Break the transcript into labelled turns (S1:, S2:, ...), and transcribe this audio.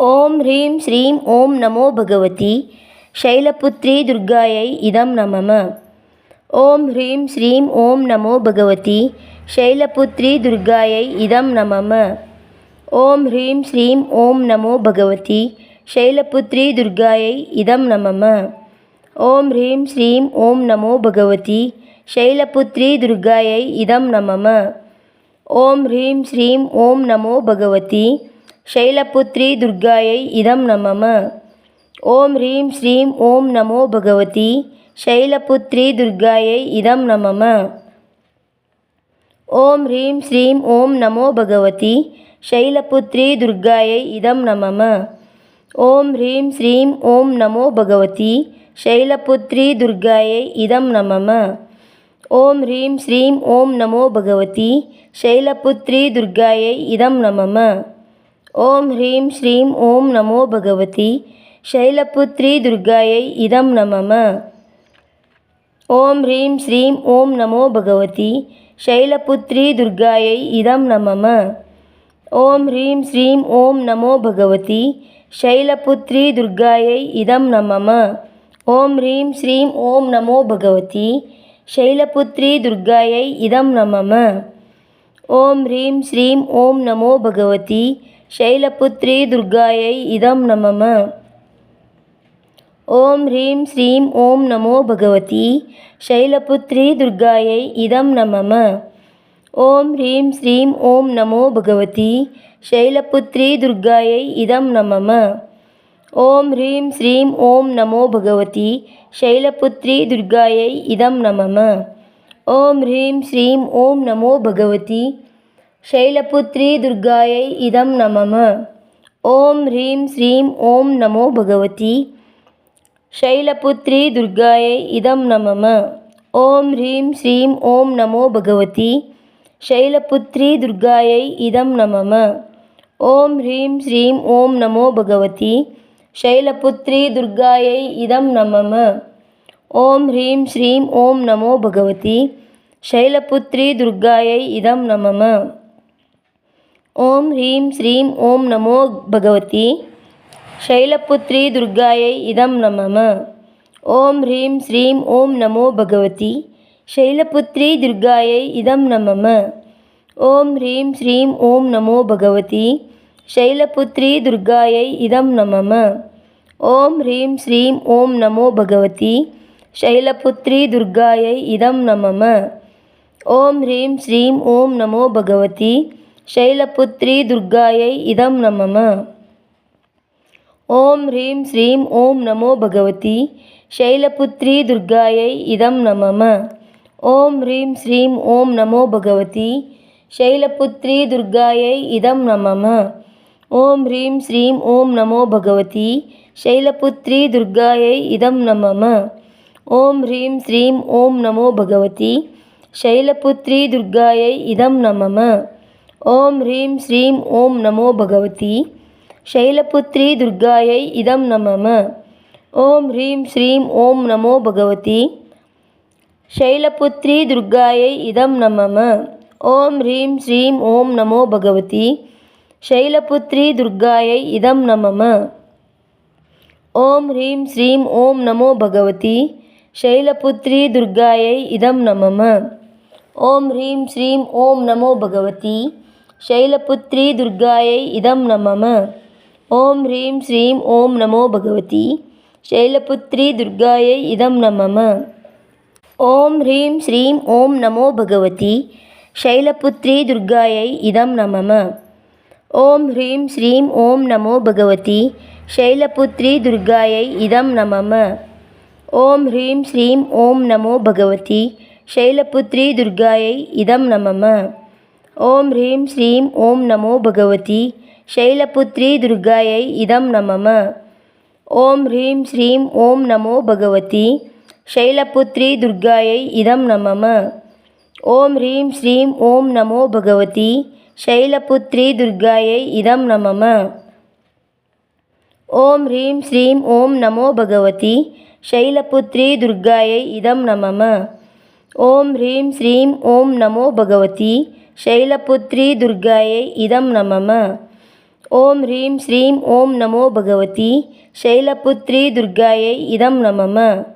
S1: ॐ ह्रीं श्रीं ॐ नमो भगवती शैलपुत्री दुर्गायै इदं नमः। ॐ ह्रीं श्रीं ॐ नमो भगवती शैलपुत्री दुर्गायै इदं नमः। ॐ ह्रीं श्रीं ॐ नमो भगवती शैलपुत्री दुर्गायै इदं नमः। ॐ ह्रीं श्रीं ॐ नमो भगवती शैलपुत्री दुर्गायै इदं नमः। ॐ ह्रीं श्रीं ॐ नमो भगवती शैलपुत्री दुर्गायै इदं नमः। ॐ ह्रीं श्रीं ॐ नमो भगवती शैलपुत्री दुर्गायै इदं नमः। ॐ ह्रीं श्रीं ॐ नमो भगवती शैलपुत्री दुर्गायै इदं नमः। ॐ ह्रीं श्रीं ॐ नमो भगवती शैलपुत्री दुर्गायै इदं नमः। ॐ ह्रीं श्रीं ॐ नमो भगवती शैलपुत्री दुर्गायै इदं नमः। ॐ ह्रीं श्रीं ॐ नमो भगवती शैलपुत्री दुर्गायै इदं नमः। ॐ ह्रीं श्रीं ॐ नमो भगवती शैलपुत्री दुर्गायै इदं नमः। ॐ ह्रीं श्रीं ॐ नमो भगवती शैलपुत्री दुर्गायै इदं नमः। ॐ ह्रीं श्रीं ॐ नमो भगवती शैलपुत्री दुर्गायै इदं नमः। ॐ ह्रीं श्रीं ॐ नमो भगवती शैलपुत्री दुर्गायै इदं नमः। ॐ ह्रीं श्रीं ॐ नमो भगवती शैलपुत्री दुर्गायै इदं नमः। ॐ ह्रीं श्रीं ॐ नमो भगवती शैलपुत्री दुर्गायै इदं नमः। ॐ ह्रीं श्रीं ॐ नमो भगवती शैलपुत्री दुर्गायै इदं नमः। ॐ ह्रीं श्रीं ॐ नमो भगवती शैलपुत्री दुर्गायै इदं नमः। ॐ ह्रीं श्रीं ॐ नमो भगवती शैलपुत्री दुर्गायै इदं नमः। ॐ ह्रीं श्रीं ॐ नमो भगवती शैलपुत्री दुर्गायै इदं नमः। ॐ ह्रीं श्रीं ॐ नमो भगवती शैलपुत्री दुर्गायै इदं नमः। ॐ ह्रीं श्रीं ॐ नमो भगवती शैलपुत्री दुर्गायै इदं नमः। ॐ ह्रीं श्रीं ॐ नमो भगवती शैलपुत्री दुर्गायै इदं नमः। ॐ ह्रीं श्रीं ॐ नमो भगवती शैलपुत्री दुर्गायै इदं नमः। ॐ ह्रीं श्रीं ॐ नमो भगवती शैलपुत्री दुर्गायै इदं नमः। ॐ ह्रीं श्रीं ॐ नमो भगवती शैलपुत्री दुर्गायै इदं नमः। ॐ ह्रीं श्रीं ॐ नमो भगवती शैलपुत्री दुर्गायै इदं नमः। ॐ ह्रीं श्रीं ॐ नमो भगवती शैलपुत्री दुर्गायै इदं नमः। ॐ ह्रीं श्रीं ॐ नमो भगवती शैलपुत्री दुर्गायै इदं नमः। ॐ ह्रीं श्रीं ॐ नमो भगवती शैलपुत्री दुर्गायै इदं नमः। ॐ ह्रीं श्रीं ॐ नमो भगवती शैलपुत्री दुर्गायै इदं नमः। ॐ ह्रीं श्रीं ॐ नमो भगवती शैलपुत्री दुर्गायै इदं नमः। ॐ ह्रीं श्रीं ॐ नमो भगवती शैलपुत्री दुर्गायै इदं नमः। ॐ ह्रीं श्रीं ॐ नमो भगवती शैलपुत्री दुर्गायै इदं नमः। ॐ ह्रीं श्रीं ॐ नमो भगवती शैलपुत्री दुर्गायै इदं नमः। ॐ ह्रीं श्रीं ॐ नमो भगवती शैलपुत्री दुर्गायै इदं नमः। ॐ ह्रीं श्रीं ॐ नमो भगवती शैलपुत्री दुर्गायै इदं नमः। ॐ ह्रीं श्रीं ॐ नमो भगवती शैलपुत्री दुर्गायै इदं नमः। ॐ ह्रीं श्रीं ॐ नमो भगवती शैलपुत्री दुर्गायै इदं नमः। ॐ ह्रीं श्रीं ॐ नमो भगवती शैलपुत्री दुर्गायै इदं नमः। ॐ ह्रीं श्रीं ॐ नमो भगवती शैलपुत्री दुर्गायै इदं नमः। ॐ ह्रीं श्रीं ॐ नमो भगवती शैलपुत्री दुर्गायै इदं नमः। ॐ ह्रीं श्रीं ॐ नमो भगवती शैलपुत्री दुर्गायै इदं नमः। ॐ ह्रीं श्रीं ॐ नमो भगवती शैलपुत्री दुर्गायै इदं नमः। ॐ ह्रीं श्रीं ॐ नमो भगवती शैलपुत्री दुर्गायै इदं नमः। ஓம் ஹ்ரீம் ஸ்ரீம் ஓம் நமோ பகவதி ஷைலபுத்ரி துர்காயை இதம் நமம.